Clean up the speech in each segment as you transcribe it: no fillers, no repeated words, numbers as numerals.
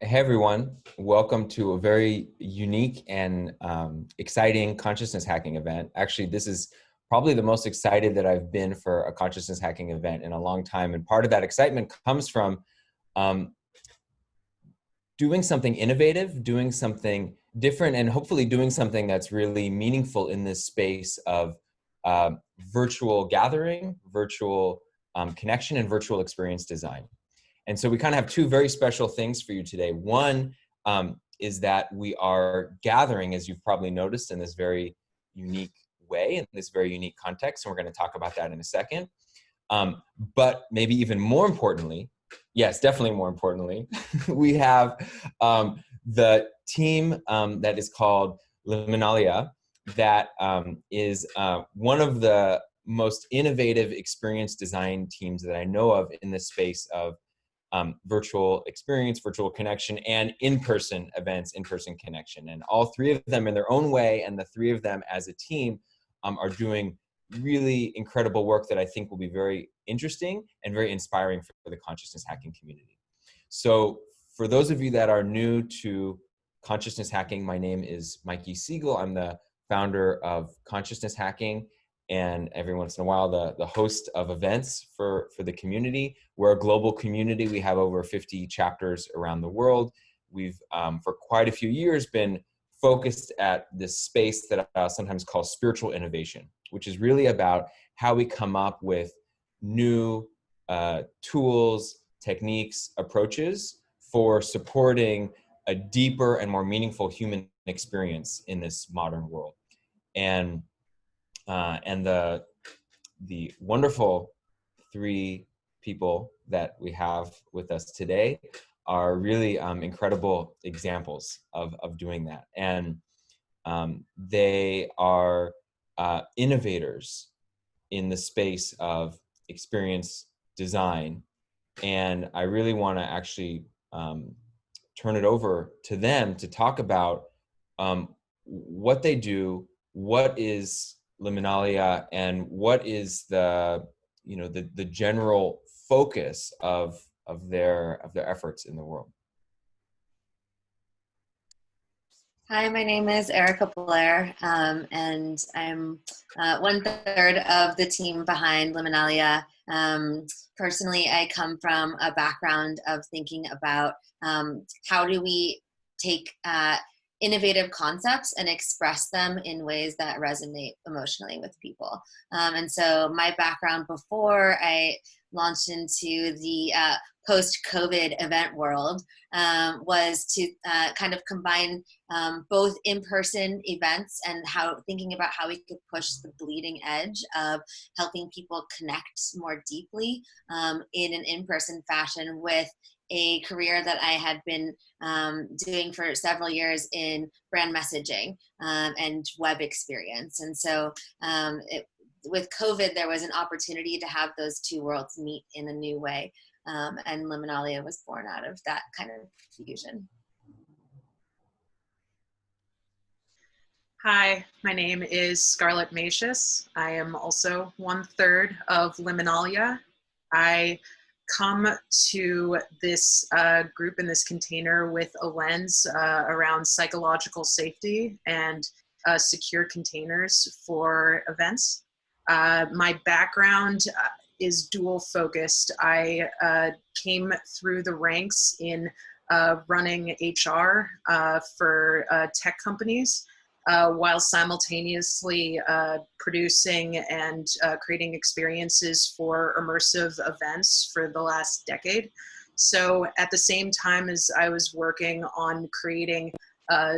Hey everyone, welcome to a very unique and exciting consciousness hacking event. Actually, this is probably the most excited that I've been for a consciousness hacking event in a long time. And part of that excitement comes from um, doing something innovative, doing something different, and hopefully doing something that's really meaningful in this space of virtual gathering, virtual connection, and virtual experience design. And so we kind of have two very special things for you today. One is that we are gathering, as you've probably noticed, in this very unique way, in this very unique context. And we're going to talk about that in a second. But maybe even more importantly, yes, definitely more importantly, we have the team that is called Liminalia that is one of the most innovative experience design teams that I know of in this space of virtual experience, virtual connection, and in-person events, in-person connection. And all three of them in their own way, and the three of them as a team are doing really incredible work that I think will be very interesting and very inspiring for the consciousness hacking community. So for those of you that are new to consciousness hacking, my name is Mikey Siegel. I'm the founder of Consciousness Hacking, and every once in a while the host of events for the community. We're a global community. We have over 50 chapters around the world. We've for quite a few years been focused at this space that I sometimes call spiritual innovation, which is really about how we come up with new tools, techniques, approaches for supporting a deeper and more meaningful human experience in this modern world. And the wonderful three people that we have with us today are really incredible examples of doing that. And they are innovators in the space of experience design. And I really want to actually turn it over to them to talk about what they do, what is Liminalia, and what is the general focus of their efforts in the world. Hi, my name is Erica Blair, and I'm 1/3 of the team behind Liminalia. Personally, I come from a background of thinking about how do we take innovative concepts and express them in ways that resonate emotionally with people. And so my background before I launched into the post-COVID event world was to kind of combine both in-person events and thinking about how we could push the bleeding edge of helping people connect more deeply in an in-person fashion with a career that I had been doing for several years in brand messaging and web experience. And so with COVID, there was an opportunity to have those two worlds meet in a new way. And Liminalia was born out of that kind of fusion. Hi, my name is Scarlet Masius. I am also 1/3 of Liminalia. I come to this group in this container with a lens around psychological safety and secure containers for events. My background is dual focused. I came through the ranks in running HR for tech companies while simultaneously producing and creating experiences for immersive events for the last decade. So at the same time as I was working on creating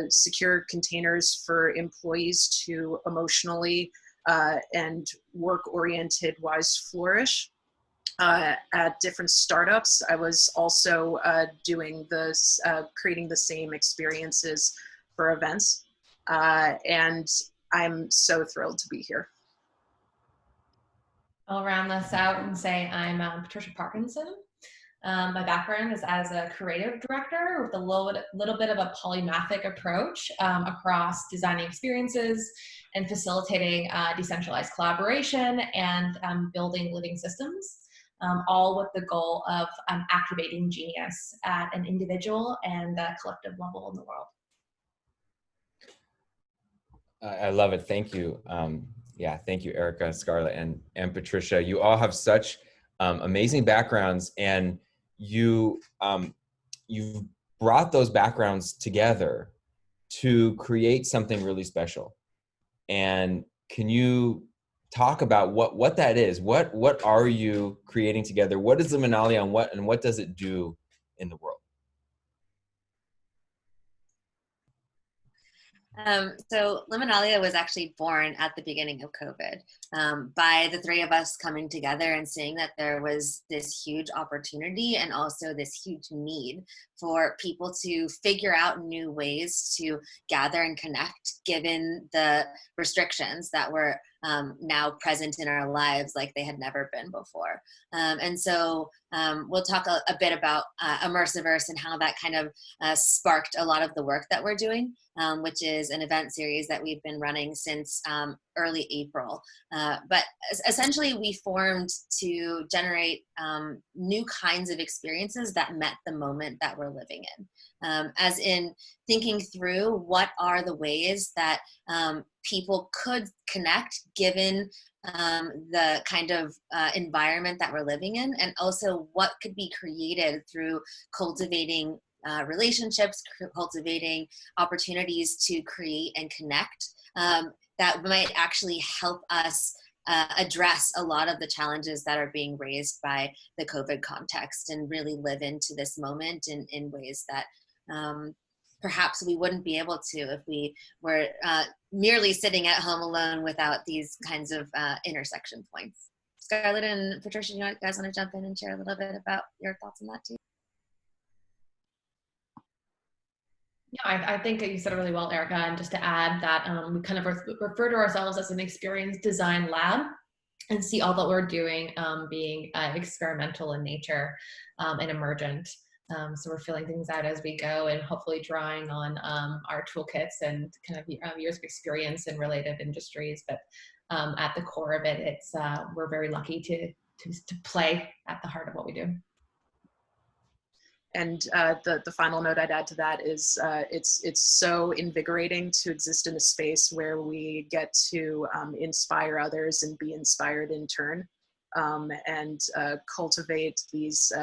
secure containers for employees to emotionally and work-oriented wise flourish at different startups, I was also doing this, creating the same experiences for events. And I'm so thrilled to be here. I'll round this out and say I'm Patricia Parkinson. My background is as a creative director with a little bit of a polymathic approach across designing experiences and facilitating decentralized collaboration and building living systems. all with the goal of activating genius at an individual and a collective level in the world. I love it. Thank you. Yeah, thank you, Erica, Scarlet, and Patricia. You all have such amazing backgrounds, and you've brought those backgrounds together to create something really special. And can you talk about what that is? What are you creating together? What is Liminalia, and what does it do in the world? So Liminalia was actually born at the beginning of COVID by the three of us coming together and seeing that there was this huge opportunity and also this huge need for people to figure out new ways to gather and connect given the restrictions that were now present in our lives like they had never been before. And so we'll talk a bit about Immersiverse and how that kind of sparked a lot of the work that we're doing, which is an event series that we've been running since early April. But essentially we formed to generate new kinds of experiences that met the moment that we're living in. As in thinking through what are the ways that people could connect given the kind of environment that we're living in, and also what could be created through cultivating relationships, cultivating opportunities to create and connect that might actually help us address a lot of the challenges that are being raised by the COVID context and really live into this moment in ways that perhaps we wouldn't be able to if we were merely sitting at home alone without these kinds of intersection points. Scarlet and Patricia, you guys want to jump in and share a little bit about your thoughts on that too? Yeah, I think you said it really well, Erica. And just to add that we kind of refer to ourselves as an experience design lab and see all that we're doing being experimental in nature and emergent. So we're filling things out as we go and hopefully drawing on our toolkits and kind of years of experience in related industries. But at the core of it, it's we're very lucky to play at the heart of what we do. And the final note I'd add to that is it's so invigorating to exist in a space where we get to inspire others and be inspired in turn, and cultivate these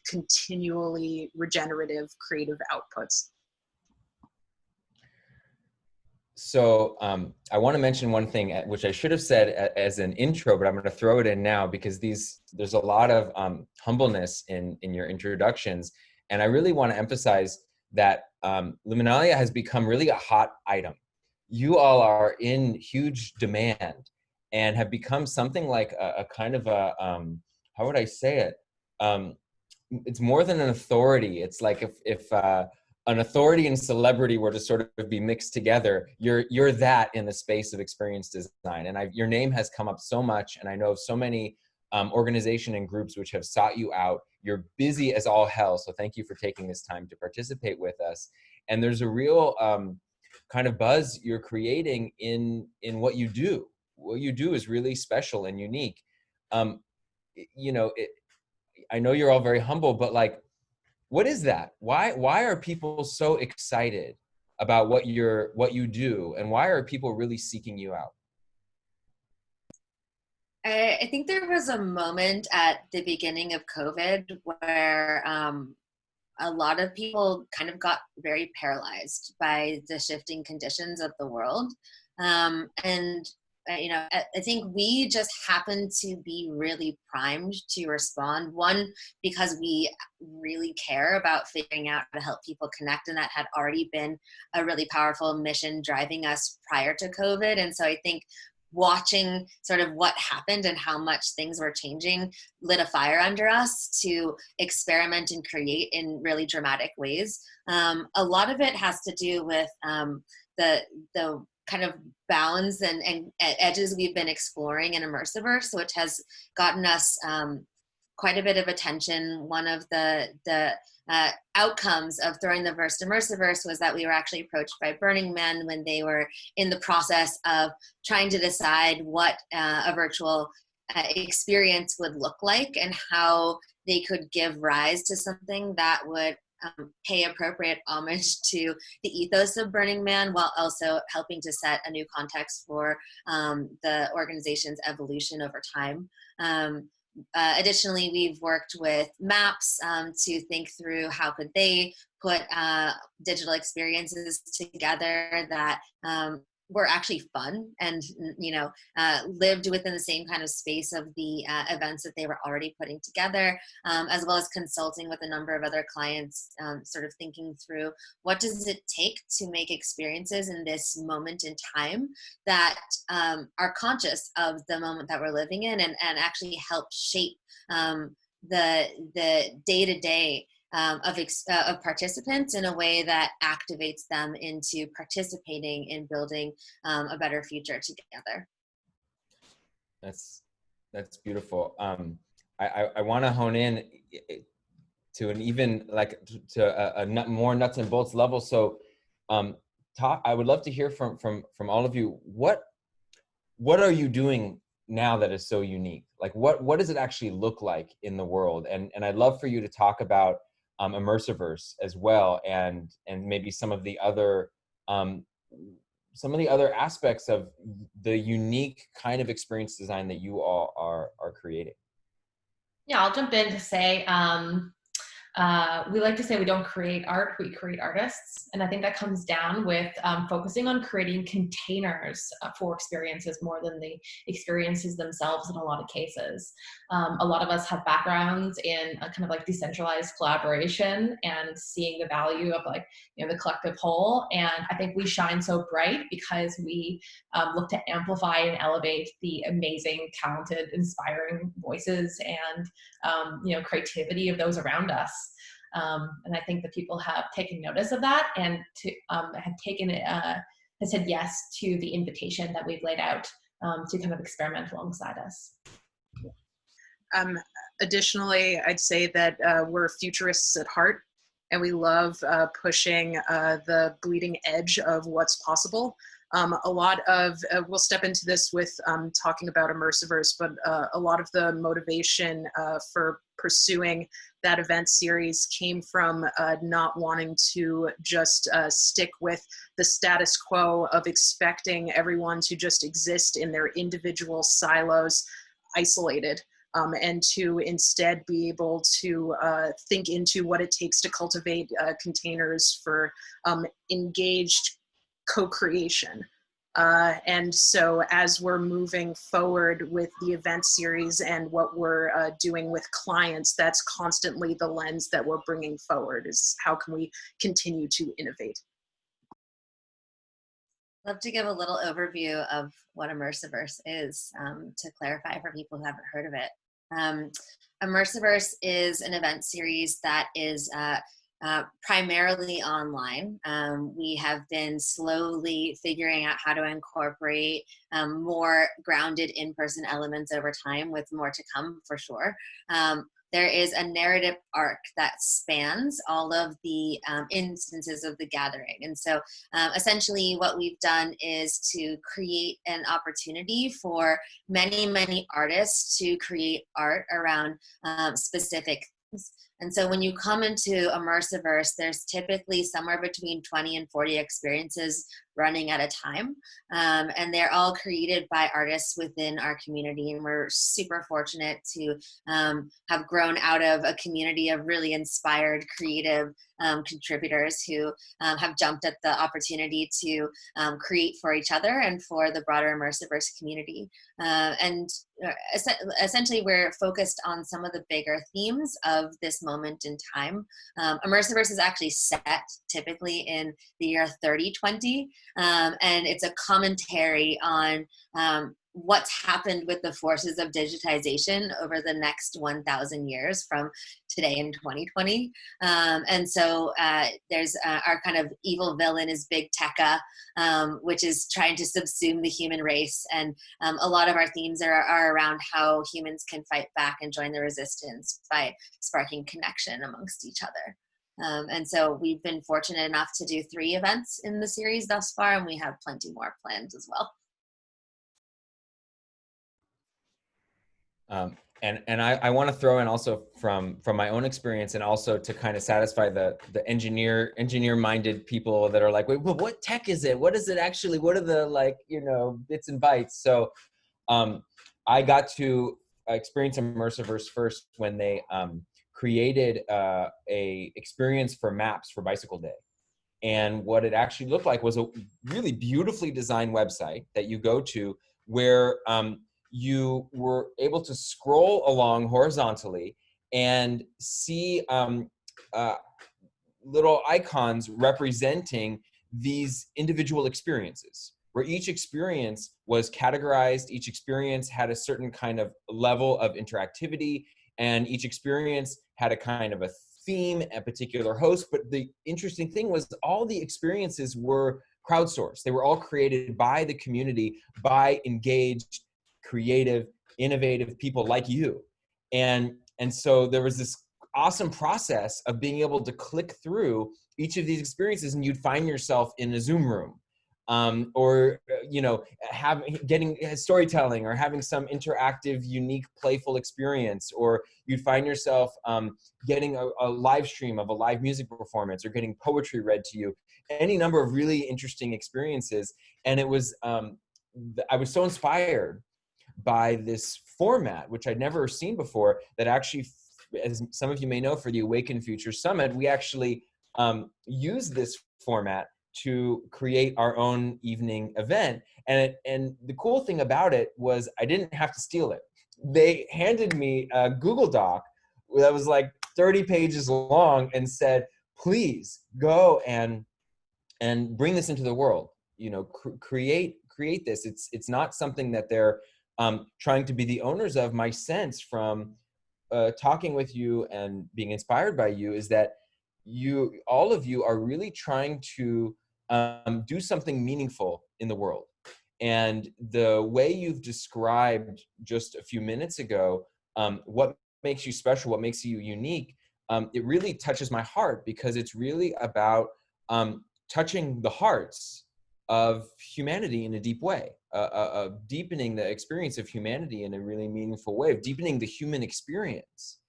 continually regenerative creative outputs. So I want to mention one thing, which I should have said as an intro, but I'm going to throw it in now because there's a lot of humbleness in your introductions. And I really want to emphasize that Liminalia has become really a hot item. You all are in huge demand and have become something like a kind of a, how would I say it? It's more than an authority. It's like if an authority and celebrity were to sort of be mixed together, you're that in the space of experience design. And your name has come up so much, and I know of so many organization and groups which have sought you out. You're busy as all hell, so thank you for taking this time to participate with us. And there's a real kind of buzz you're creating in what you do. What you do is really special and unique. You know, I know you're all very humble, but like, what is that? Why are people so excited about what you do, and why are people really seeking you out? I think there was a moment at the beginning of COVID where a lot of people kind of got very paralyzed by the shifting conditions of the world. You know, I think we just happened to be really primed to respond. One, because we really care about figuring out how to help people connect, and that had already been a really powerful mission driving us prior to COVID. And so I think watching sort of what happened and how much things were changing lit a fire under us to experiment and create in really dramatic ways. A lot of it has to do with the kind of bounds and edges we've been exploring in Immersiverse, which has gotten us quite a bit of attention. One of the outcomes of throwing the verse to Immersiverse was that we were actually approached by Burning Man when they were in the process of trying to decide what a virtual experience would look like, and how they could give rise to something that would pay appropriate homage to the ethos of Burning Man, while also helping to set a new context for the organization's evolution over time. Additionally, we've worked with MAPS to think through how could they put digital experiences together that were actually fun and, lived within the same kind of space of the events that they were already putting together, as well as consulting with a number of other clients, sort of thinking through what does it take to make experiences in this moment in time that are conscious of the moment that we're living in, and actually help shape the day-to-day of participants in a way that activates them into participating in building a better future together. That's beautiful. I want to hone in to an even a more nuts and bolts level. So I would love to hear from all of you. What are you doing now that is so unique? Like what does it actually look like in the world? And I'd love for you to talk about Immersiverse as well, and maybe some of the other aspects of the unique kind of experience design that you all are creating. Yeah, I'll jump in to say we like to say we don't create art, we create artists. And I think that comes down with focusing on creating containers for experiences more than the experiences themselves in a lot of cases. A lot of us have backgrounds in a kind of like decentralized collaboration and seeing the value of the collective whole. And I think we shine so bright because we look to amplify and elevate the amazing, talented, inspiring voices and creativity of those around us. And I think that people have taken notice of that and have said yes to the invitation that we've laid out to kind of experiment alongside us. Additionally, I'd say that we're futurists at heart, and we love pushing the bleeding edge of what's possible. A lot of, we'll step into this with talking about Immersiverse, but a lot of the motivation for pursuing that event series came from not wanting to just stick with the status quo of expecting everyone to just exist in their individual silos, isolated. And to instead be able to think into what it takes to cultivate containers for engaged co-creation. And so as we're moving forward with the event series and what we're doing with clients, that's constantly the lens that we're bringing forward, is how can we continue to innovate. I'd love to give a little overview of what Immersiverse is, to clarify for people who haven't heard of it. Immersiverse is an event series that is primarily online. We have been slowly figuring out how to incorporate more grounded in-person elements over time, with more to come for sure. There is a narrative arc that spans all of the instances of the gathering. And so essentially what we've done is to create an opportunity for many, many artists to create art around specific things. And so when you come into Immersiverse, there's typically somewhere between 20 and 40 experiences running at a time. And they're all created by artists within our community. And we're super fortunate to have grown out of a community of really inspired, creative contributors who have jumped at the opportunity to create for each other and for the broader Immersiverse community. And essentially, we're focused on some of the bigger themes of this moment in time. Immersiverse is actually set typically in the year 3020, and it's a commentary on what's happened with the forces of digitization over the next 1,000 years from today in 2020. And so there's our kind of evil villain is Big Tekka, which is trying to subsume the human race. And a lot of our themes are around how humans can fight back and join the resistance by sparking connection amongst each other. And so we've been fortunate enough to do 3 events in the series thus far, and we have plenty more planned as well. And I want to throw in also from my own experience, and also to kind of satisfy the engineer minded people that are like, wait, well, what tech is it? What is it actually? What are the, like, you know, bits and bytes? So I got to experience Immersiverse first when they created a experience for maps for Bicycle Day. And what it actually looked like was a really beautifully designed website that you go to, where you were able to scroll along horizontally and see little icons representing these individual experiences, where each experience was categorized, each experience had a certain kind of level of interactivity, and each experience had a kind of a theme, a particular host. But the interesting thing was all the experiences were crowdsourced. They were all created by the community, by engaged, creative, innovative people like you. And so there was this awesome process of being able to click through each of these experiences, and you'd find yourself in a Zoom room, or, you know, getting storytelling, or having some interactive, unique, playful experience, or you'd find yourself getting a live stream of a live music performance, or getting poetry read to you, any number of really interesting experiences. And it was, I was so inspired by this format, which I'd never seen before, that actually, as some of you may know, for the Awaken Future Summit, we actually used this format to create our own evening event. And the cool thing about it was I didn't have to steal it. They handed me a Google Doc that was like 30 pages long and said, please go and bring this into the world. You know, create this. It's not something that they're trying to be the owners of. My sense from talking with you and being inspired by you is that all of you are really trying to do something meaningful in the world. And the way you've described just a few minutes ago, what makes you special, what makes you unique, it really touches my heart, because it's really about touching the hearts of humanity in a deep way, of deepening the experience of humanity in a really meaningful way, of deepening the human experience.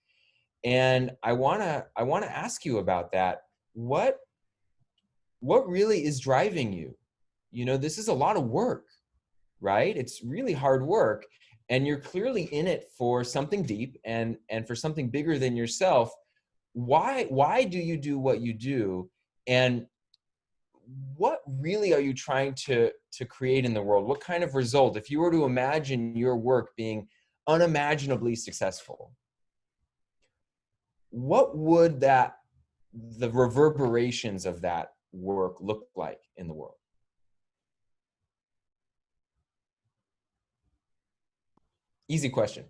And I wanna ask you about that. What really is driving you? You know, this is a lot of work, right? It's really hard work, and you're clearly in it for something deep and for something bigger than yourself. Why do you do what you do? And what really are you trying to create in the world? What kind of result, if you were to imagine your work being unimaginably successful, what would the reverberations of that work look like in the world? Easy question.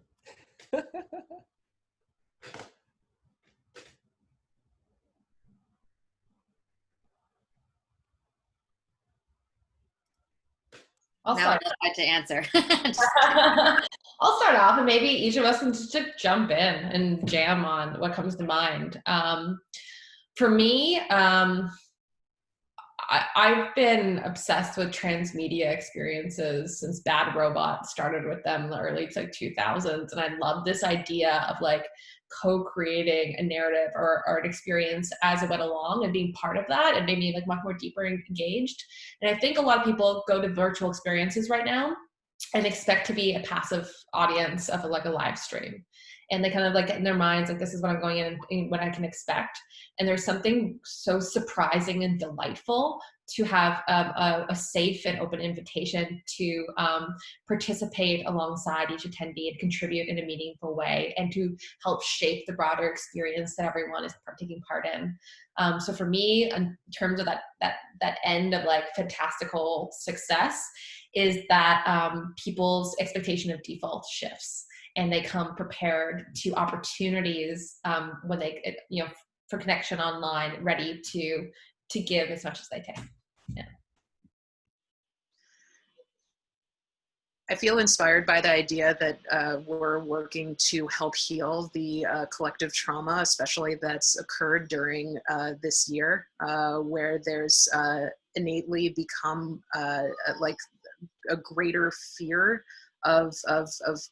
I'll Now start. I get to answer. I'll start off, and maybe each of us can just jump in and jam on what comes to mind. For me, I've been obsessed with transmedia experiences since Bad Robot started with them in the early 2000s, and I love this idea of like co-creating a narrative or an experience as it went along, and being part of that, and made me like much more deeper engaged. And I think a lot of people go to virtual experiences right now and expect to be a passive audience of like a live stream, and they kind of like get in their minds like, this is what I'm going in and what I can expect. And there's something so surprising and delightful to have a safe and open invitation to participate alongside each attendee and contribute in a meaningful way, and to help shape the broader experience that everyone is taking part in. So for me, in terms of that end of like fantastical success, is that people's expectation of default shifts, and they come prepared to opportunities when they, you know, for connection online, ready to give as much as they take. Yeah. I feel inspired by the idea that we're working to help heal the collective trauma, especially that's occurred during this year, where there's innately become like a greater fear of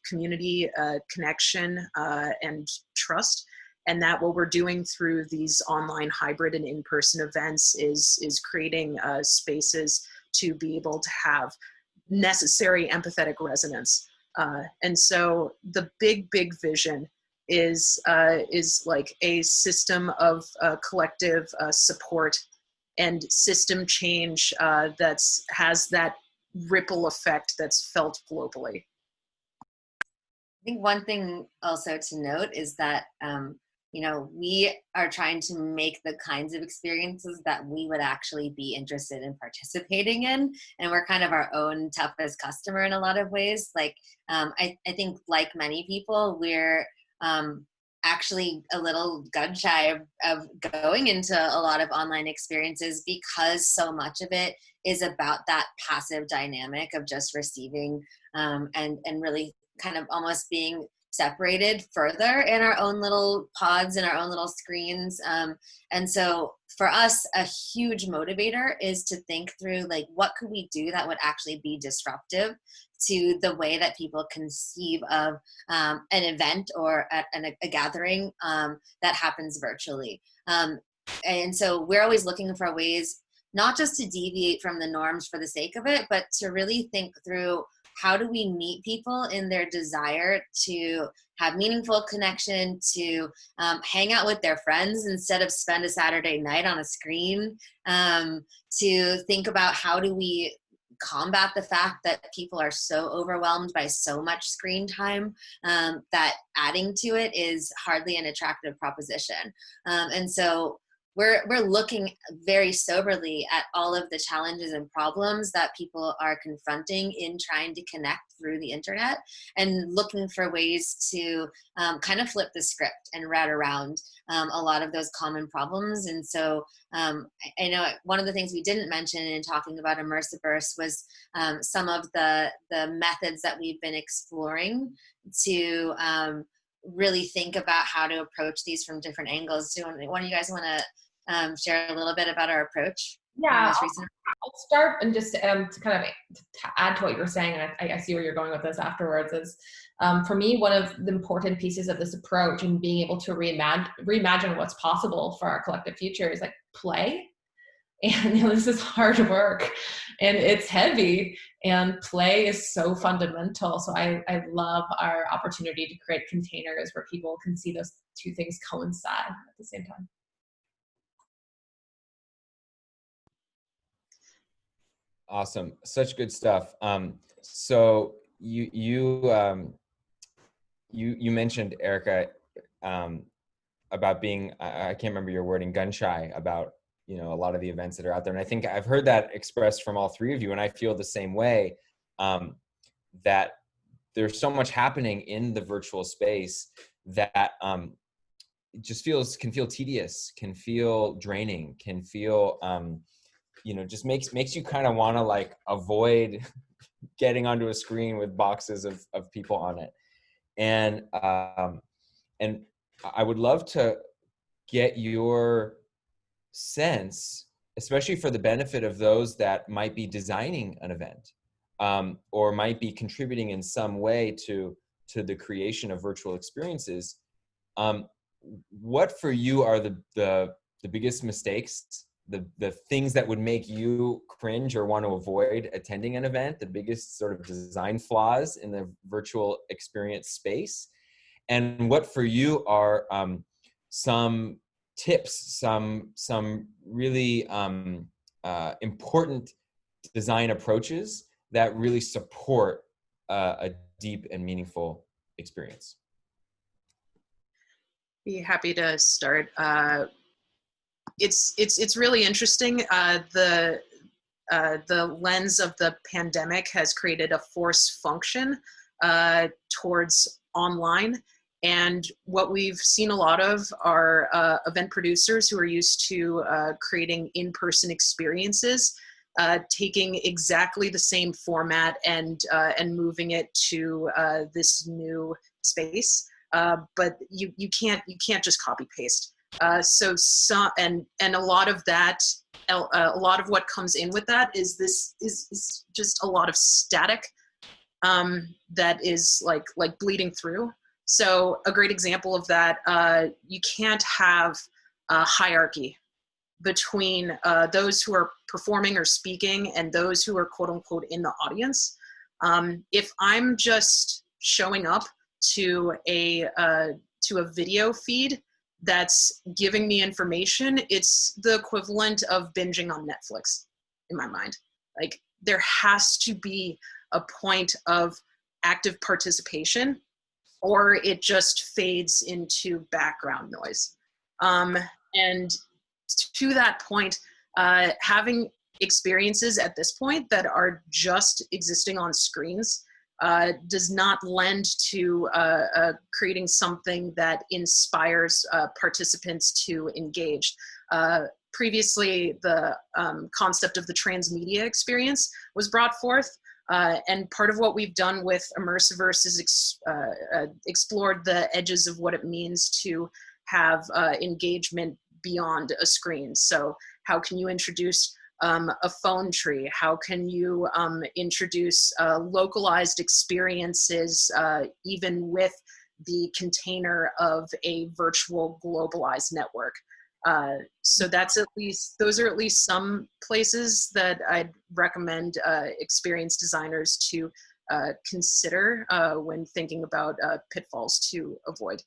community connection and trust. And that what we're doing through these online hybrid and in-person events is creating spaces to be able to have necessary empathetic resonance. And so the big vision is like a system of collective support and system change has that ripple effect that's felt globally. I think one thing also to note is that, we are trying to make the kinds of experiences that we would actually be interested in participating in. And we're kind of our own toughest customer in a lot of ways. Like, I think like many people, we're actually a little gun shy of going into a lot of online experiences because so much of it is about that passive dynamic of just receiving and really kind of almost being separated further in our own little pods and our own little screens. And so for us, a huge motivator is to think through, like, what could we do that would actually be disruptive to the way that people conceive of an event or a gathering that happens virtually. And so we're always looking for ways not just to deviate from the norms for the sake of it, but to really think through, how do we meet people in their desire to have meaningful connection, to hang out with their friends instead of spend a Saturday night on a screen, to think about how do we combat the fact that people are so overwhelmed by so much screen time that adding to it is hardly an attractive proposition. And so we're looking very soberly at all of the challenges and problems that people are confronting in trying to connect through the internet, and looking for ways to kind of flip the script and route around a lot of those common problems. And so I know one of the things we didn't mention in talking about Immersiverse was some of the methods that we've been exploring to really think about how to approach these from different angles. Do one of you guys want to share a little bit about our approach? Yeah, I'll start and just to kind of add to what you were saying, and I see where you're going with this afterwards, is for me, one of the important pieces of this approach and being able to reimagine what's possible for our collective future is like play. And this is hard work and it's heavy, and play is so fundamental. So I love our opportunity to create containers where people can see those two things coincide at the same time. Awesome. Such good stuff. So you mentioned, Erica, about being, I can't remember your wording, gun shy about, a lot of the events that are out there. And I think I've heard that expressed from all three of you. And I feel the same way, that there's so much happening in the virtual space that it just can feel tedious, can feel draining, can feel, just makes you kind of want to like avoid getting onto a screen with boxes of people on it. And I would love to get your sense, especially for the benefit of those that might be designing an event, or might be contributing in some way to the creation of virtual experiences. What for you are the biggest mistakes, the things that would make you cringe or want to avoid attending an event, the biggest sort of design flaws in the virtual experience space? And what for you are some tips, some really important design approaches that really support a deep and meaningful experience? Be happy to start. It's really interesting. The lens of the pandemic has created a force function towards online. And what we've seen a lot of are event producers who are used to creating in-person experiences, taking exactly the same format and moving it to this new space. But you can't just copy paste. And a lot of that, a lot of what comes in with that is just a lot of static that is like bleeding through. So a great example of that, you can't have a hierarchy between those who are performing or speaking and those who are quote unquote in the audience. If I'm just showing up to a video feed that's giving me information, it's the equivalent of binging on Netflix in my mind. Like, there has to be a point of active participation, or it just fades into background noise. And to that point, having experiences at this point that are just existing on screens does not lend to creating something that inspires participants to engage. Previously, the concept of the transmedia experience was brought forth, and part of what we've done with Immersiverse is explored the edges of what it means to have engagement beyond a screen. So how can you introduce a phone tree? How can you introduce localized experiences even with the container of a virtual globalized network? So those are at least some places that I'd recommend experienced designers to consider when thinking about pitfalls to avoid.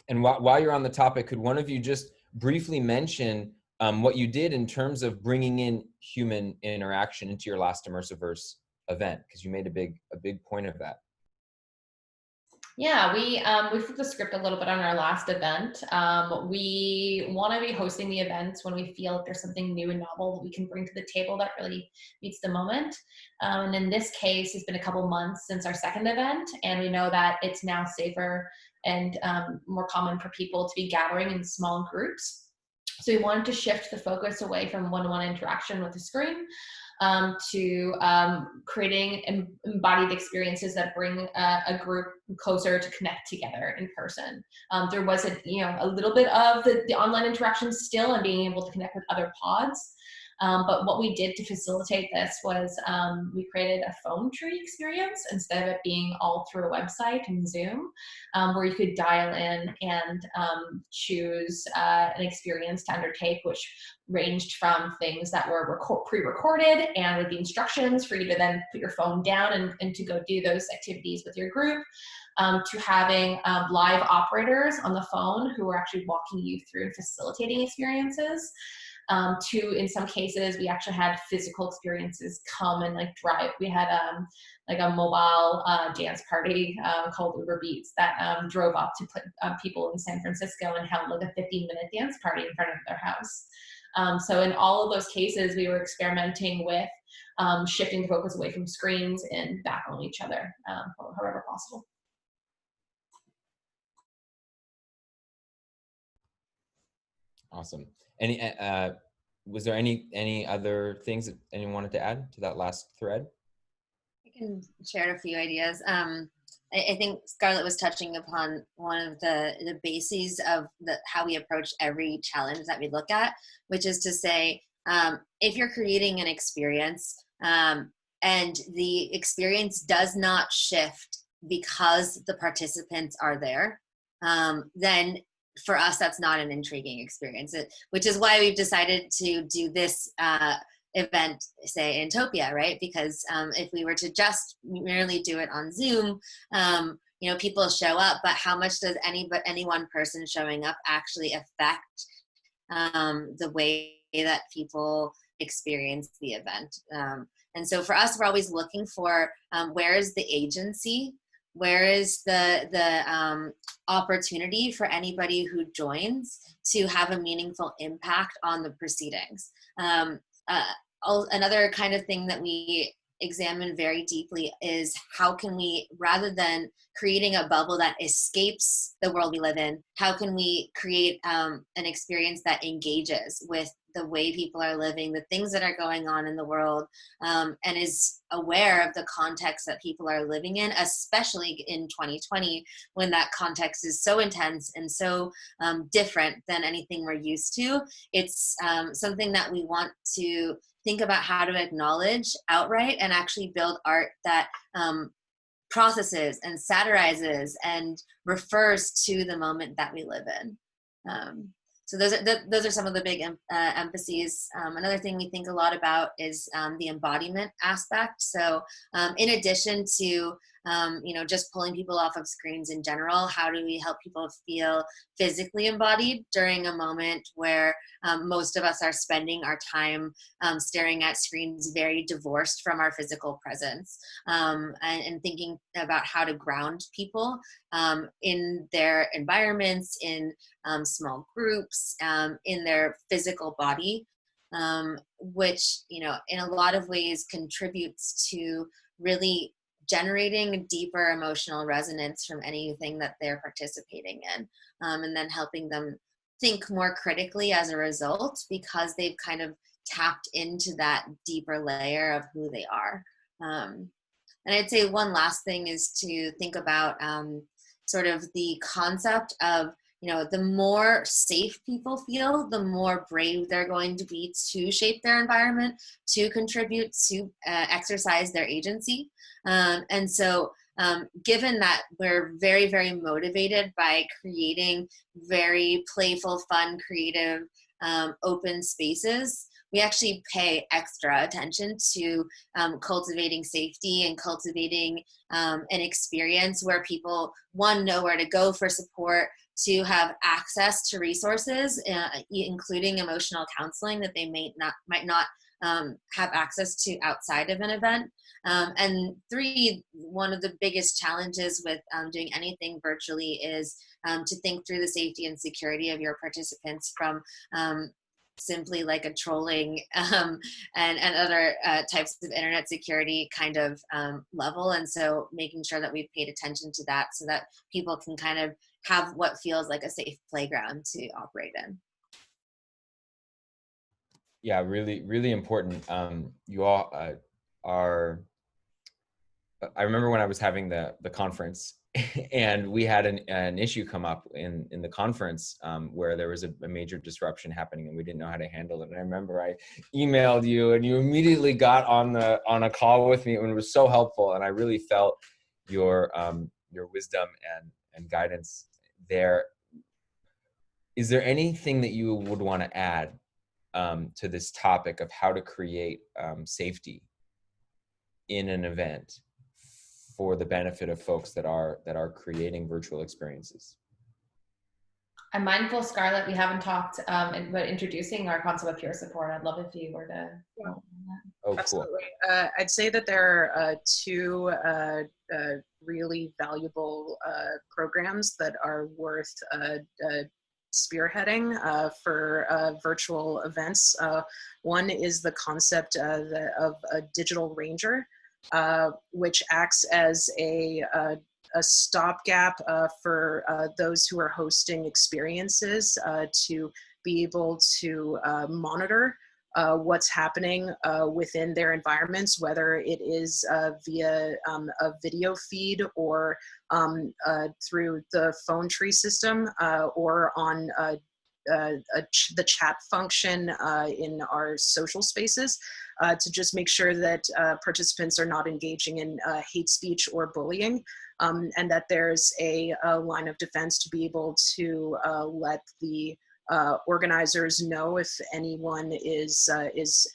And while you're on the topic, could one of you just briefly mention what you did in terms of bringing in human interaction into your last Immersiverse event? Because you made a big point of that. Yeah, we flipped the script a little bit on our last event. We want to be hosting the events when we feel like there's something new and novel that we can bring to the table that really meets the moment. And in this case, it's been a couple months since our second event, and we know that it's now safer and more common for people to be gathering in small groups. So we wanted to shift the focus away from one-on-one interaction with the screen to creating embodied experiences that bring a group closer to connect together in person. There was a little bit of the online interaction still and being able to connect with other pods. But what we did to facilitate this was we created a phone tree experience instead of it being all through a website and Zoom, where you could dial in and choose an experience to undertake, which ranged from things that were pre-recorded and with the instructions for you to then put your phone down and to go do those activities with your group, to having live operators on the phone who were actually walking you through and facilitating experiences. To, in some cases, we actually had physical experiences come and drive. We had a mobile dance party called Uber Beats that drove up to put people in San Francisco and held like a 15-minute dance party in front of their house. So in all of those cases, we were experimenting with shifting the focus away from screens and back on each other, however possible. Awesome. Was there any other things that anyone wanted to add to that last thread? I can share a few ideas. I think Scarlet was touching upon one of the bases of how we approach every challenge that we look at, which is to say, if you're creating an experience and the experience does not shift because the participants are there, then for us, that's not an intriguing experience, which is why we've decided to do this event, say, in Topia, right? Because if we were to just merely do it on Zoom, people show up, but how much does any one person showing up actually affect the way that people experience the event? And so for us, we're always looking for where is the agency? Where is the opportunity for anybody who joins to have a meaningful impact on the proceedings? Another kind of thing that we examine very deeply is how can we, rather than creating a bubble that escapes the world we live in, how can we create an experience that engages with the way people are living, the things that are going on in the world, and is aware of the context that people are living in, especially in 2020, when that context is so intense and so different than anything we're used to. It's something that we want to think about how to acknowledge outright and actually build art that processes and satirizes and refers to the moment that we live in. So those are some of the big emphases. Another thing we think a lot about is the embodiment aspect. So in addition to just pulling people off of screens in general, how do we help people feel physically embodied during a moment where most of us are spending our time staring at screens very divorced from our physical presence, and thinking about how to ground people in their environments, in small groups, in their physical body, which, in a lot of ways contributes to really generating a deeper emotional resonance from anything that they're participating in, and then helping them think more critically as a result, because they've kind of tapped into that deeper layer of who they are. And I'd say one last thing is to think about sort of the concept of, the more safe people feel, the more brave they're going to be to shape their environment, to contribute, to exercise their agency. And so given that we're very, very motivated by creating very playful, fun, creative, open spaces, we actually pay extra attention to cultivating safety and cultivating an experience where people, one, know where to go for support, to have access to resources, including emotional counseling that they might not have access to outside of an event. And three, one of the biggest challenges with doing anything virtually is to think through the safety and security of your participants from simply like a trolling and other types of internet security kind of level. And so making sure that we've paid attention to that so that people can kind of have what feels like a safe playground to operate in. Yeah, really, really important. You all are, I remember when I was having the conference and we had an issue come up in the conference where there was a major disruption happening and we didn't know how to handle it. And I remember I emailed you and you immediately got on a call with me, and it was so helpful. And I really felt your wisdom and guidance there. Is there anything that you would want to add to this topic of how to create safety in an event for the benefit of folks that are creating virtual experiences? I'm mindful, Scarlet, we haven't talked about introducing our concept of peer support. I'd love if you were to. Yeah. Oh, absolutely. Cool. I'd say that there are two really valuable programs that are worth spearheading for virtual events. One is the concept of a digital ranger, which acts as a stopgap for those who are hosting experiences to be able to monitor what's happening within their environments, whether it is via a video feed or through the phone tree system or on the chat function in our social spaces, to just make sure that participants are not engaging in hate speech or bullying, and that there's a line of defense to be able to let the organizers know if anyone is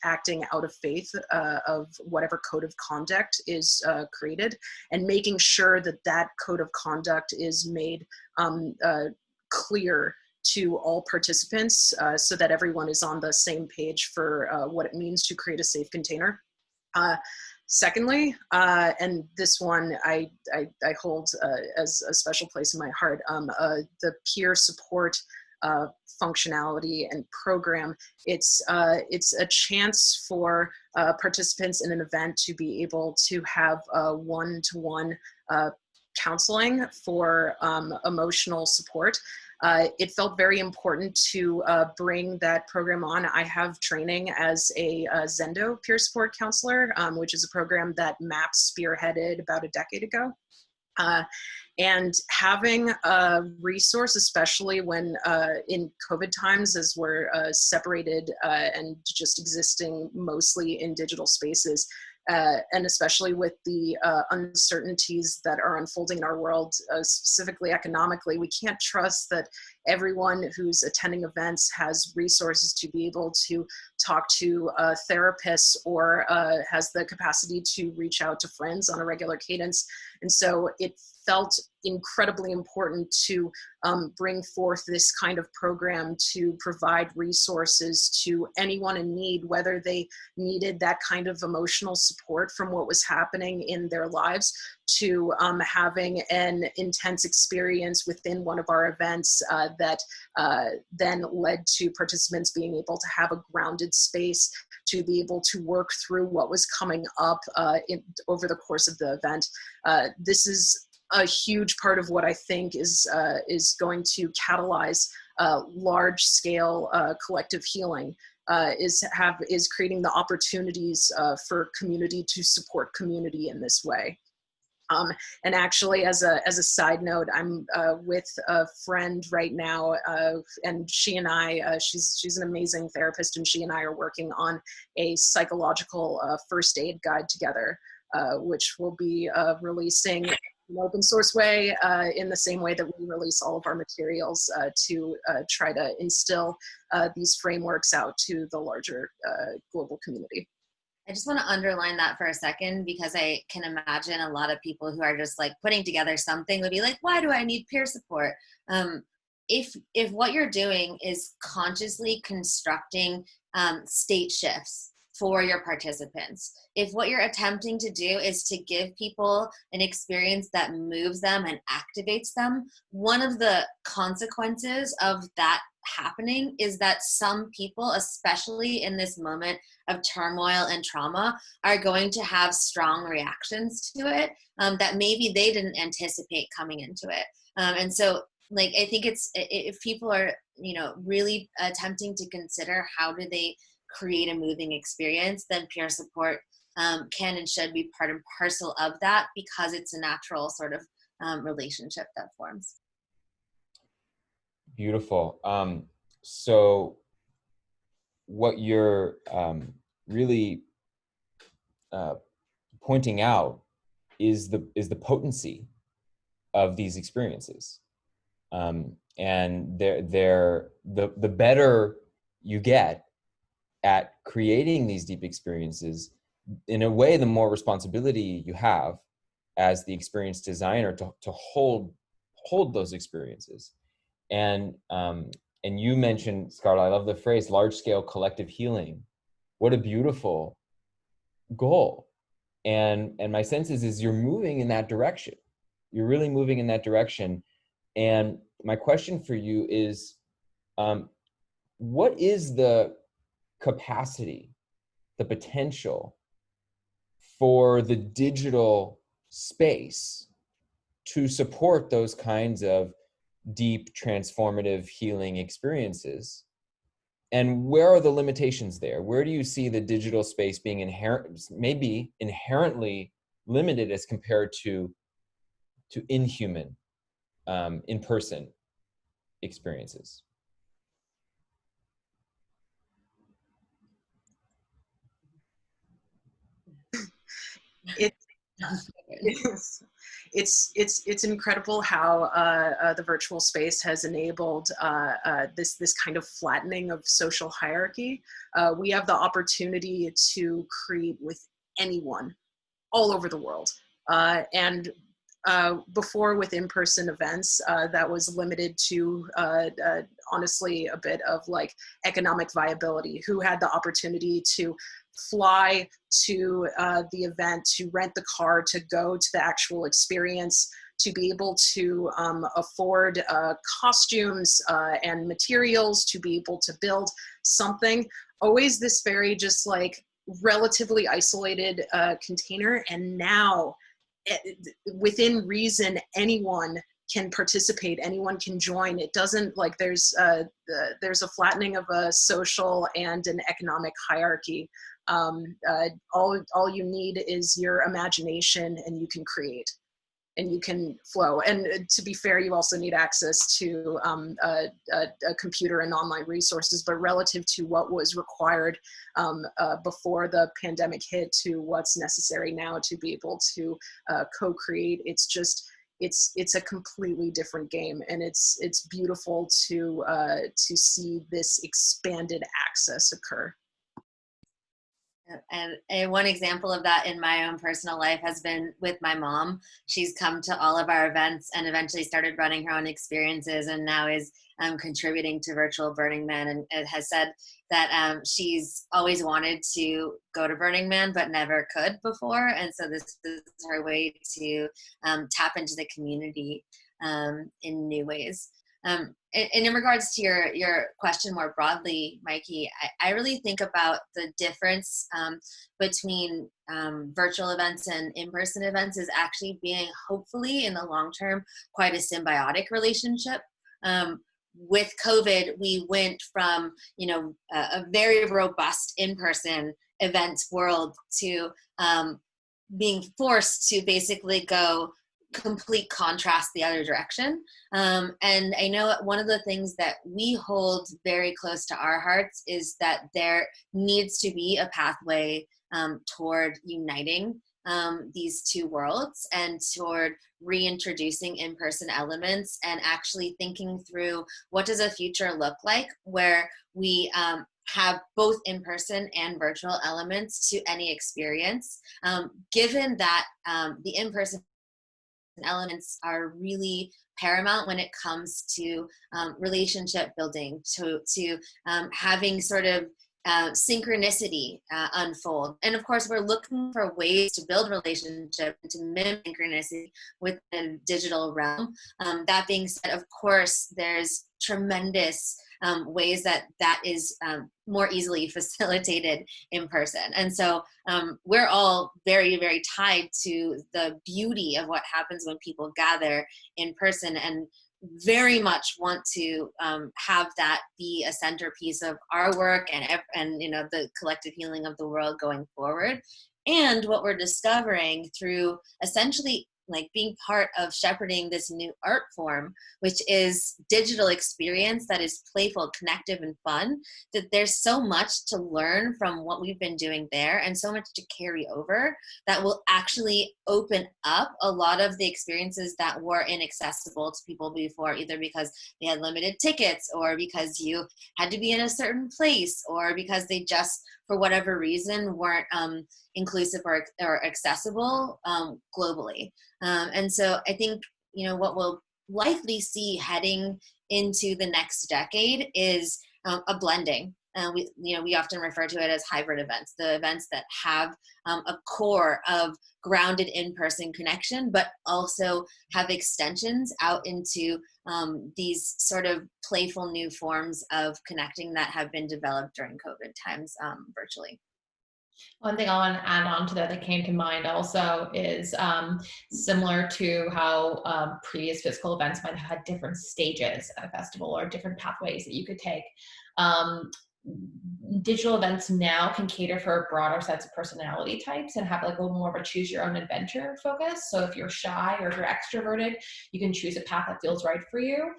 acting out of faith of whatever code of conduct is created, and making sure that that code of conduct is made clear to all participants so that everyone is on the same page for what it means to create a safe container. Secondly, and this one I hold as a special place in my heart, the peer support functionality and program. It's a chance for participants in an event to be able to have one-to-one counseling for emotional support. It felt very important to bring that program on. I have training as a Zendo peer support counselor, which is a program that MAPS spearheaded about a decade ago. And having a resource, especially when in COVID times, as we're separated and just existing mostly in digital spaces, and especially with the uncertainties that are unfolding in our world, specifically economically, we can't trust that everyone who's attending events has resources to be able to talk to therapists or has the capacity to reach out to friends on a regular cadence. And so it felt incredibly important to bring forth this kind of program to provide resources to anyone in need, whether they needed that kind of emotional support from what was happening in their lives, to having an intense experience within one of our events that then led to participants being able to have a grounded space to be able to work through what was coming up over the course of the event. This is a huge part of what I think is going to catalyze large-scale collective healing. Is creating the opportunities for community to support community in this way. And actually, as a side note, I'm with a friend right now, and she and I, she's an amazing therapist, and she and I are working on a psychological first aid guide together, which we'll be releasing in an open source way, in the same way that we release all of our materials, to try to instill these frameworks out to the larger global community. I just want to underline that for a second, because I can imagine a lot of people who are just like putting together something would be like, why do I need peer support? If what you're doing is consciously constructing state shifts for your participants, if what you're attempting to do is to give people an experience that moves them and activates them, one of the consequences of that happening is that some people, especially in this moment of turmoil and trauma, are going to have strong reactions to it that maybe they didn't anticipate coming into it. And so, like, I think if people are, really attempting to consider how do they create a moving experience, then peer support can and should be part and parcel of that, because it's a natural sort of relationship that forms. Beautiful. So what you're really pointing out is the potency of these experiences, and the better you get at creating these deep experiences, in a way, the more responsibility you have as the experience designer to hold those experiences. And you mentioned, Scarlet, I love the phrase, large-scale collective healing. What a beautiful goal. And my sense is you're moving in that direction. You're really moving in that direction. And my question for you is, what is the capacity, the potential for the digital space to support those kinds of deep, transformative healing experiences? And where are the limitations there? Where do you see the digital space being inherently limited as compared to inhuman, in-person experiences? It's incredible how the virtual space has enabled this kind of flattening of social hierarchy. We have the opportunity to create with anyone all over the world, and before, with in-person events, that was limited to honestly a bit of like economic viability. Who had the opportunity to fly to the event, to rent the car, to go to the actual experience, to be able to afford costumes and materials, to be able to build something. Always this very just like relatively isolated container. And now, within reason, anyone can participate, anyone can join. It doesn't like there's a flattening of a social and an economic hierarchy. All you need is your imagination, and you can create. you can flow. And to be fair, you also need access to a computer and online resources, but relative to what was required before the pandemic hit to what's necessary now to be able to co-create, it's a completely different game, and it's beautiful to see this expanded access occur. And one example of that in my own personal life has been with my mom. She's come to all of our events and eventually started running her own experiences, and now is contributing to Virtual Burning Man, and it has said that she's always wanted to go to Burning Man but never could before, and so this is her way to tap into the community in new ways. And in regards to your question more broadly, Mikey, I really think about the difference between virtual events and in-person events is actually being, hopefully in the long term, quite a symbiotic relationship. With COVID, we went from a very robust in-person events world to being forced to basically go complete contrast the other direction. And I know one of the things that we hold very close to our hearts is that there needs to be a pathway toward uniting these two worlds and toward reintroducing in-person elements and actually thinking through what does a future look like where we have both in-person and virtual elements to any experience, given that the in-person elements are really paramount when it comes to relationship building, to having sort of synchronicity unfold. And of course, we're looking for ways to build relationship and to mimic synchronicity within the digital realm. That being said, of course, there's tremendous ways that is more easily facilitated in person. And so we're all very, very tied to the beauty of what happens when people gather in person, and very much want to have that be a centerpiece of our work and the collective healing of the world going forward. And what we're discovering through essentially like being part of shepherding this new art form, which is digital experience that is playful, connective, and fun, that there's so much to learn from what we've been doing there and so much to carry over that will actually open up a lot of the experiences that were inaccessible to people before, either because they had limited tickets or because you had to be in a certain place or because they just, for whatever reason, weren't inclusive or accessible globally. And so I think, what we'll likely see heading into the next decade is a blending. We often refer to it as hybrid events, the events that have a core of grounded in-person connection, but also have extensions out into these sort of playful new forms of connecting that have been developed during COVID times virtually. One thing I want to add on to that came to mind also is similar to how previous physical events might have had different stages at a festival or different pathways that you could take. Digital events now can cater for a broader sense of personality types and have like a little more of a choose your own adventure focus. So if you're shy or if you're extroverted, you can choose a path that feels right for you.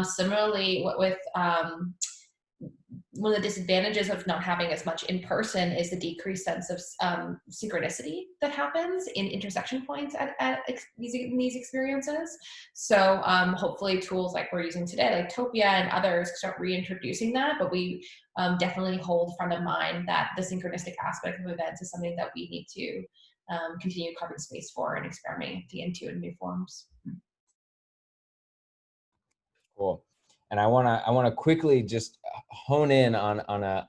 Similarly, with one of the disadvantages of not having as much in person is the decreased sense of synchronicity that happens in intersection points at these experiences. So hopefully tools like we're using today, like Topia and others, start reintroducing that, but we definitely hold front of mind that the synchronistic aspect of events is something that we need to continue carving space for and experimenting into in new forms. Cool. And I want to quickly just hone in on a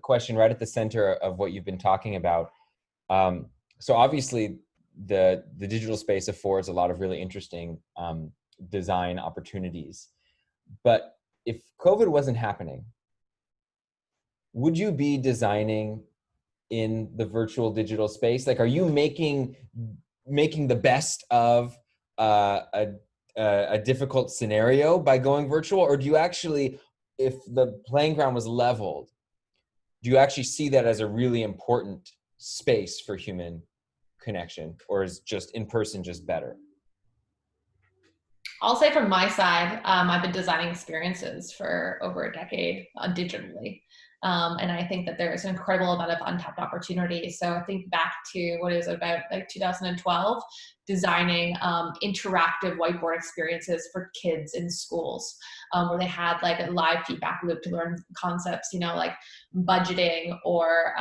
question right at the center of what you've been talking about. So obviously, the digital space affords a lot of really interesting design opportunities. But if COVID wasn't happening, would you be designing in the virtual digital space? Like, are you making the best of a difficult scenario by going virtual, or do you actually, if the playing ground was leveled, do you actually see that as a really important space for human connection, or is just in person just better? I'll say from my side, I've been designing experiences for over a decade digitally. And I think that there's an incredible amount of untapped opportunity. So I think back to what is about like 2012, designing interactive whiteboard experiences for kids in schools, where they had like a live feedback loop to learn concepts, you know, like budgeting or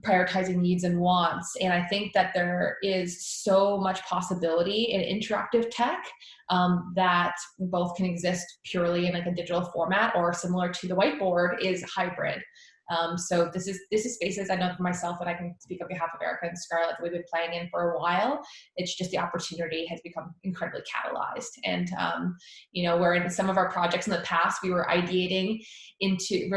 prioritizing needs and wants. And I think that there is so much possibility in interactive tech that both can exist purely in like a digital format, or similar to the whiteboard is hybrid. So this is spaces I know for myself, and I can speak on behalf of Erica and Scarlet, that we've been playing in for a while. It's just the opportunity has become incredibly catalyzed. And, you know, where in some of our projects in the past, we were ideating into,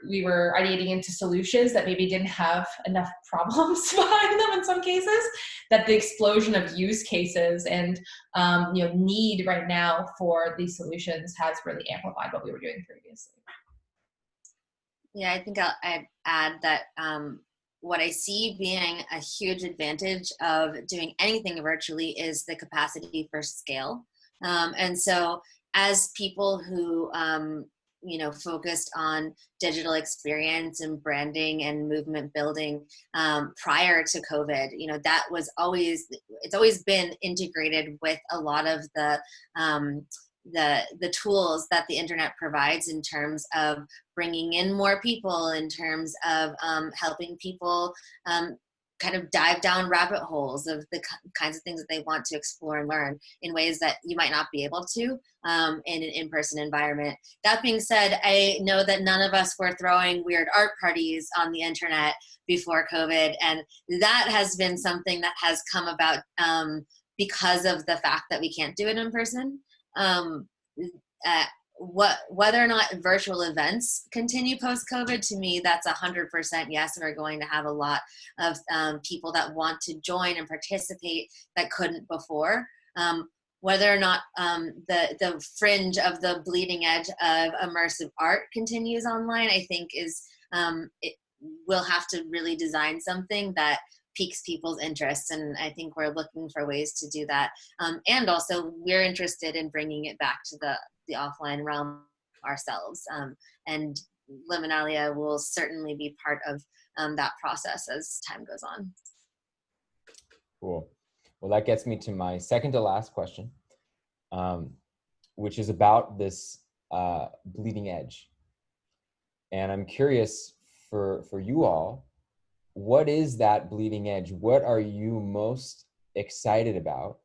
we were ideating into solutions that maybe didn't have enough problems behind them in some cases, that the explosion of use cases and, you know, need right now for these solutions has really amplified what we were doing previously. Yeah, I think I'd add that what I see being a huge advantage of doing anything virtually is the capacity for scale. And so as people who, you know, focused on digital experience and branding and movement building prior to COVID, you know, that was always, it's always been integrated with a lot of the tools that the internet provides in terms of bringing in more people, in terms of helping people kind of dive down rabbit holes of the kinds of things that they want to explore and learn in ways that you might not be able to in an in-person environment. That being said, I know that none of us were throwing weird art parties on the internet before COVID, and that has been something that has come about because of the fact that we can't do it in person. Whether or not virtual events continue post-COVID, to me, that's 100% yes. We're going to have a lot of people that want to join and participate that couldn't before. Whether or not the fringe of the bleeding edge of immersive art continues online, I think we'll have to really design something that piques people's interests, and I think we're looking for ways to do that. And also, we're interested in bringing it back to the offline realm ourselves. And Liminalia will certainly be part of that process as time goes on. Cool. Well, that gets me to my second to last question, which is about this bleeding edge. And I'm curious for you all, what is that bleeding edge? What are you most excited about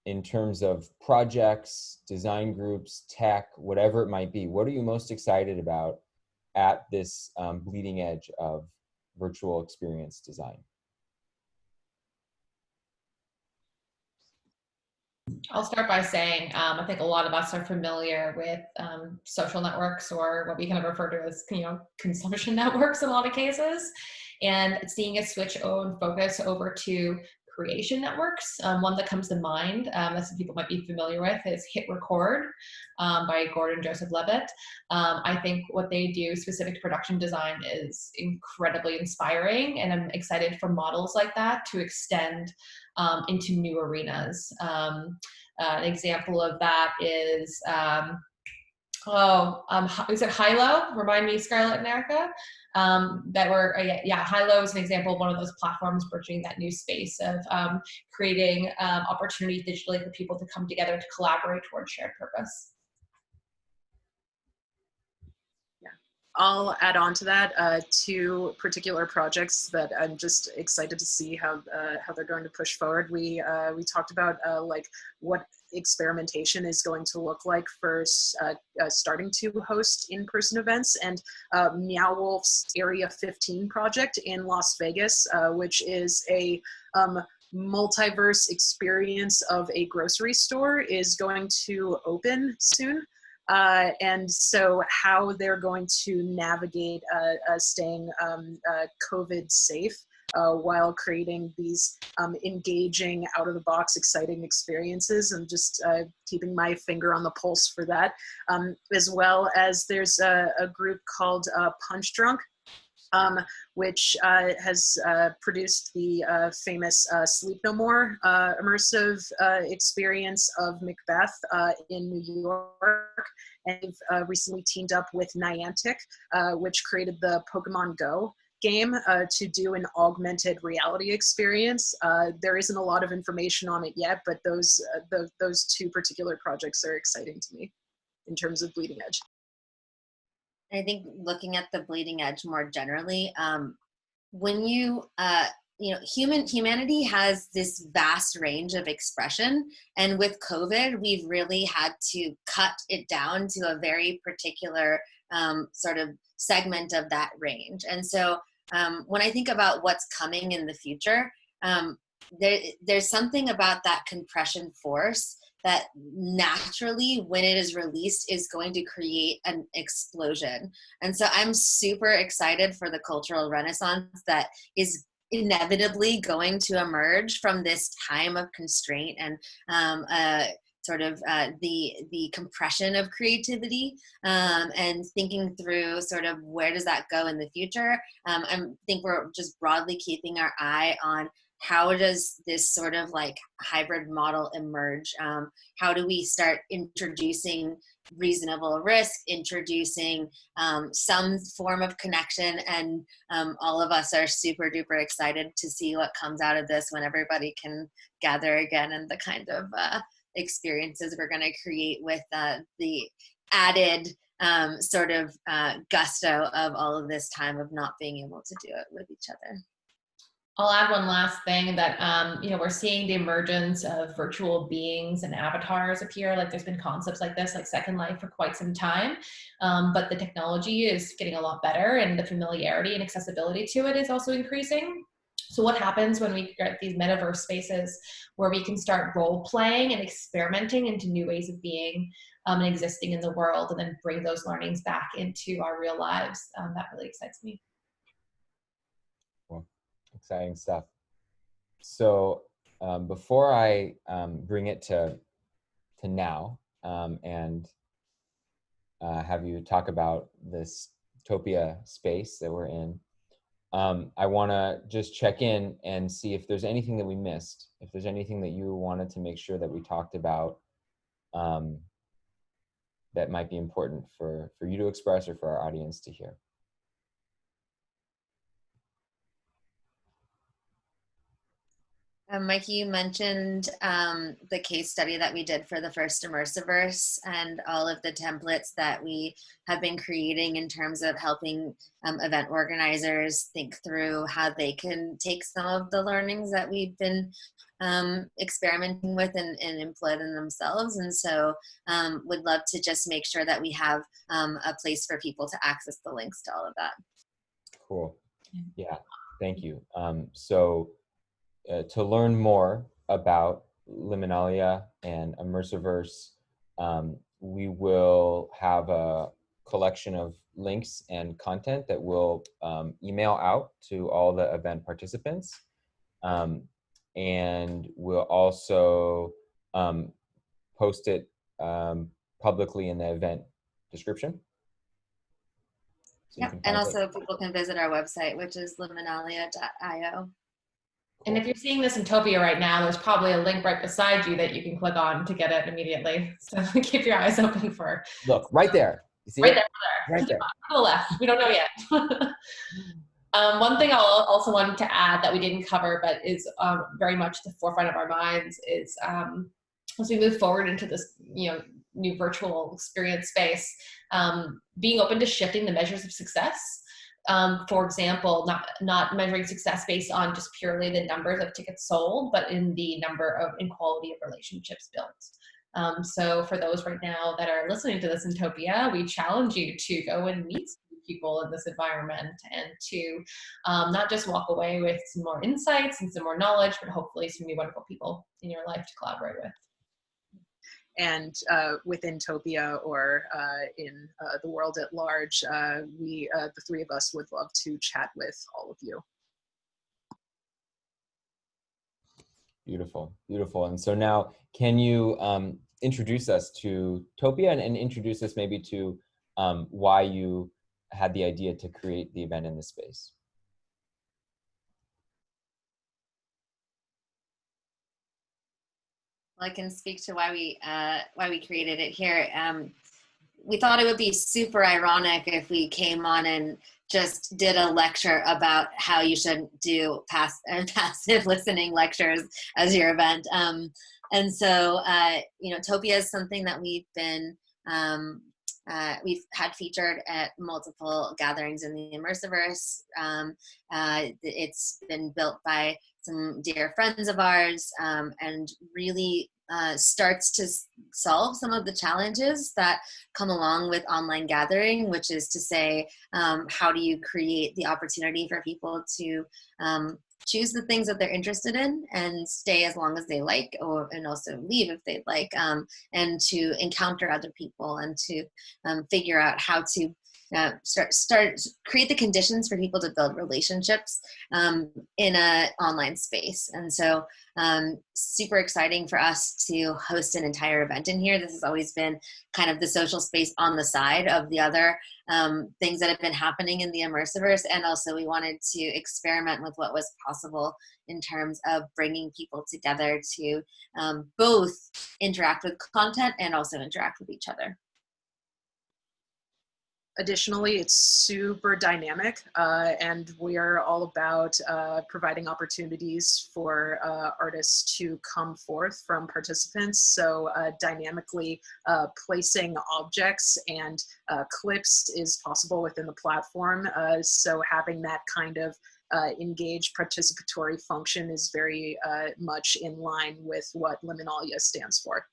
in terms of projects, design groups, tech, whatever it might be? What are you most excited about at this bleeding edge of virtual experience design? I'll start by saying I think a lot of us are familiar with social networks, or what we kind of refer to as, you know, consumption networks in a lot of cases, and seeing a switch on focus over to creation networks. One that comes to mind that some people might be familiar with is Hit Record by Gordon Joseph Levitt. I think what they do specific to production design is incredibly inspiring, and I'm excited for models like that to extend into new arenas. An example of that is, is it Hilo? Remind me, Scarlet and Erica. Hilo is an example of one of those platforms bridging that new space of creating opportunities digitally for people to come together to collaborate towards shared purpose. I'll add on to that two particular projects that I'm just excited to see how they're going to push forward. We talked about like what experimentation is going to look like for starting to host in-person events, and Meow Wolf's Area 15 project in Las Vegas, which is a multiverse experience of a grocery store, is going to open soon. And so how they're going to navigate staying COVID safe while creating these engaging, out-of-the-box, exciting experiences, and just keeping my finger on the pulse for that. As well as there's a group called Punch Drunk, which has produced the famous Sleep No More immersive experience of Macbeth in New York. And they've recently teamed up with Niantic, which created the Pokemon Go game to do an augmented reality experience. There isn't a lot of information on it yet, but those two particular projects are exciting to me in terms of bleeding edge. I think looking at the bleeding edge more generally, when humanity has this vast range of expression, and with COVID, we've really had to cut it down to a very particular sort of segment of that range. And so when I think about what's coming in the future, there's something about that compression force that naturally, when it is released, is going to create an explosion. And so I'm super excited for the cultural renaissance that is inevitably going to emerge from this time of constraint and the compression of creativity, and thinking through sort of where does that go in the future. I think we're just broadly keeping our eye on how does this sort of like hybrid model emerge? How do we start introducing reasonable risk, introducing some form of connection, and all of us are super duper excited to see what comes out of this when everybody can gather again, and the kind of experiences we're going to create with the added gusto of all of this time of not being able to do it with each other. I'll add one last thing that, we're seeing the emergence of virtual beings and avatars appear. Like there's been concepts like this, like Second Life, for quite some time. But the technology is getting a lot better, and the familiarity and accessibility to it is also increasing. So what happens when we get these metaverse spaces where we can start role playing and experimenting into new ways of being and existing in the world, and then bring those learnings back into our real lives? That really excites me. Exciting stuff. So before I bring it to now and have you talk about this Topia space that we're in, I want to just check in and see if there's anything that we missed, if there's anything that you wanted to make sure that we talked about that might be important for you to express or for our audience to hear. Mikey, you mentioned the case study that we did for the first Immersiverse and all of the templates that we have been creating in terms of helping event organizers think through how they can take some of the learnings that we've been experimenting with and employ them themselves. And so would love to just make sure that we have a place for people to access the links to all of that. Cool. Yeah, thank you. To learn more about Liminalia and Immersiverse, we will have a collection of links and content that we'll email out to all the event participants. And we'll also post it publicly in the event description. So yep, and also people can visit our website, which is liminalia.io. And if you're seeing this in Topia right now, there's probably a link right beside you that you can click on to get it immediately. So keep your eyes open for. Look, right there. You see right it? there. Right there. To the left. We don't know yet. One thing I'll also want to add that we didn't cover, but is very much the forefront of our minds, is as we move forward into this, new virtual experience space, being open to shifting the measures of success. For example, not measuring success based on just purely the numbers of tickets sold, but in the number of and quality of relationships built. So for those right now that are listening to this in Topia, we challenge you to go and meet people in this environment, and to not just walk away with some more insights and some more knowledge, but hopefully some new wonderful people in your life to collaborate with. And within Topia or in the world at large, we, the three of us, would love to chat with all of you. Beautiful, beautiful. And so now, can you introduce us to Topia and introduce us maybe to why you had the idea to create the event in this space? Well, I can speak to why we created it here. We thought it would be super ironic if we came on and just did a lecture about how you should do passive listening lectures as your event. And so, you know, Topia is something that we've had featured at multiple gatherings in the Immersiverse. It's been built by some dear friends of ours, and really starts to solve some of the challenges that come along with online gathering, which is to say, how do you create the opportunity for people to choose the things that they're interested in and stay as long as they like, and also leave if they'd like, and to encounter other people and to figure out how to create the conditions for people to build relationships in an online space. And so super exciting for us to host an entire event in here. This has always been kind of the social space on the side of the other things that have been happening in the Immersiverse. And also we wanted to experiment with what was possible in terms of bringing people together to both interact with content and also interact with each other. Additionally, it's super dynamic, and we are all about providing opportunities for artists to come forth from participants. So dynamically placing objects and clips is possible within the platform. So having that kind of engaged participatory function is very much in line with what Liminalia stands for.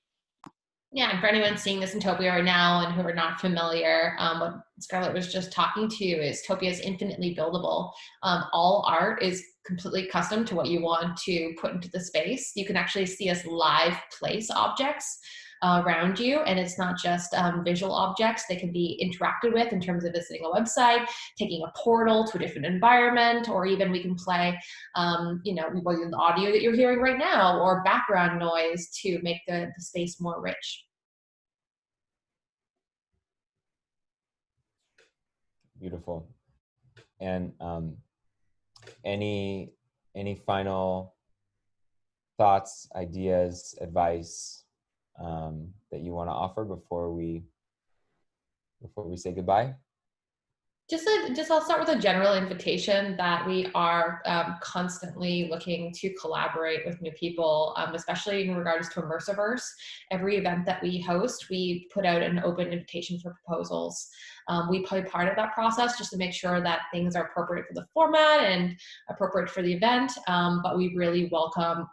Yeah, and for anyone seeing this in Topia right now and who are not familiar, what Scarlet was just talking to you is Topia is infinitely buildable. All art is completely custom to what you want to put into the space. You can actually see us live place objects around you, and it's not just visual objects. They can be interacted with in terms of visiting a website, taking a portal to a different environment, or even we can play you know, the audio that you're hearing right now or background noise to make the space more rich. Beautiful. And any final thoughts, ideas, advice that you want to offer before we say goodbye? I'll start with a general invitation that we are constantly looking to collaborate with new people, especially in regards to Immersiverse. Every event that we host, we put out an open invitation for proposals. We play part of that process just to make sure that things are appropriate for the format and appropriate for the event, but we really welcome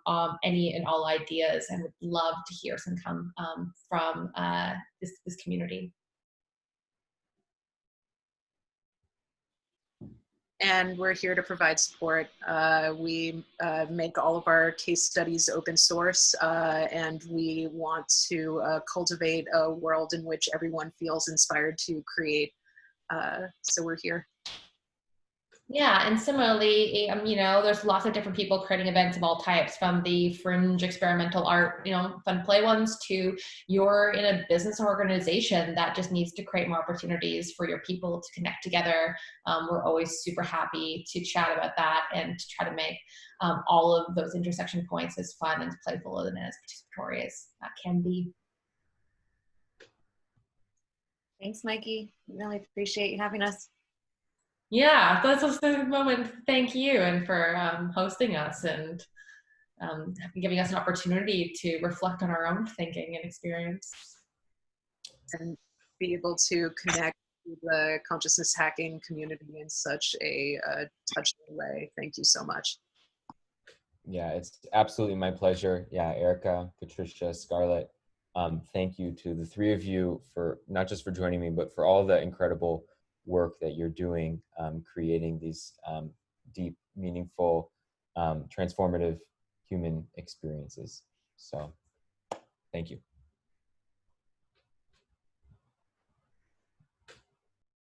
any and all ideas and would love to hear some come from this community. And we're here to provide support. We make all of our case studies open source, and we want to cultivate a world in which everyone feels inspired to create. So we're here. Yeah, and similarly, you know, there's lots of different people creating events of all types, from the fringe experimental art, you know, fun play ones, to you're in a business or organization that just needs to create more opportunities for your people to connect together. We're always super happy to chat about that and to try to make all of those intersection points as fun and as playful and as participatory as that can be. Thanks, Mikey. Really appreciate you having us. Yeah, that's just the moment. Thank you, and for hosting us and giving us an opportunity to reflect on our own thinking and experience. And be able to connect with the consciousness hacking community in such a touching way. Thank you so much. Yeah, it's absolutely my pleasure. Yeah, Erica, Patricia, Scarlet, thank you to the three of you for not just for joining me, but for all the incredible work that you're doing, creating these deep, meaningful, transformative human experiences. So thank you.